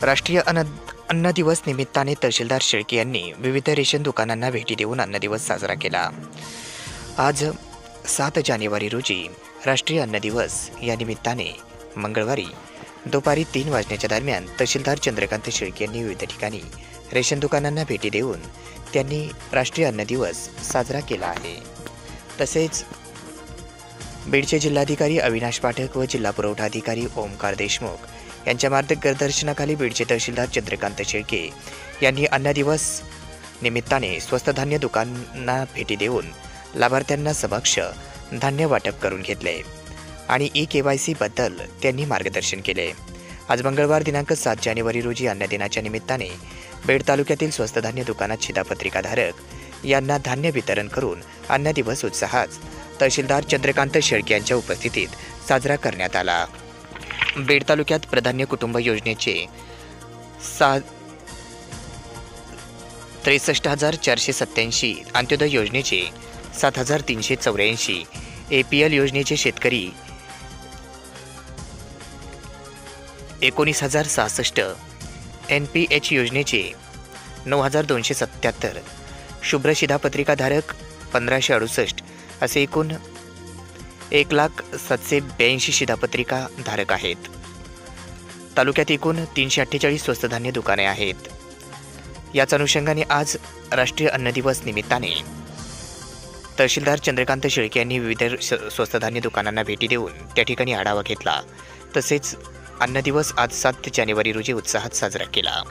राष्ट्रीय अन्न दिवस निमित्ताने तहसीलदार शेळके यांनी विविध रेशन दुकानांना भेटी देऊन अन्न दिवस साजरा केला। आज 7 जानेवारी रोजी राष्ट्रीय अन्न दिवस या निमित्ताने मंगळवारी दुपारी 3 वाजण्याच्या दरम्यान तहसीलदार चंद्रकांत शेळके यांनी विविध ठिकाणी रेशन दुकानांना भेटी देऊन त्यांनी राष्ट्रीय अन्न दिवस साजरा केला आहे। तसेच बीडचे जिल्हाधिकारी अविनाश पाठक व जिल्हा पुरवठा अधिकारी ओमकार देशमुख यांच्या मार्गदर्शनाखाली बीडचे तहसीलदार चंद्रकांत शेळके यांनी अन्न दिवस निमित्ताने स्वस्त धान्य दुकानांना भेटी देऊन लाभार्थ्यांना समक्ष धान्य वाटप करून घेतले आणि ई-KYC बद्दल त्यांनी मार्गदर्शन केले। आज मंगळवार दिनांक 7 जानेवारी रोजी अन्न दिनाच्या निमित्ताने बीड तालुक्यातील स्वस्त धान्य दुकानात शिधापत्रिकाधारक यांना धान्य वितरण करून अन्न दिवस उत्साहात तहसीलदार चंद्रकांत शेळके यांच्या उपस्थितीत साजरा करण्यात आला। बीड तालुक्यात प्रधान्य कुटुंब योजनेचे 63,487, अंत्योदय योजनेचे 7,384, APL योजनेचे शेतकरी 19,066, NPH योजनेचे 9,277, शुभ्र शिधापत्रिकाधारक 1,568 असे एकूण 1,782 शिधापत्रिका धारक आहेत। तालुक्यात एकूण 348 स्वस्त धान्य दुकाने आहेत। याच अनुषंगाने आज राष्ट्रीय अन्न दिवस निमित्ताने तहसीलदार चंद्रकांत शेळके यांनी विविध स्वस्त धान्य दुकानांना भेटी देऊन त्या ठिकाणी आढावा घेतला। तसेच अन्न दिवस आज 7 जानेवारी रोजी उत्साहात साजरा केला।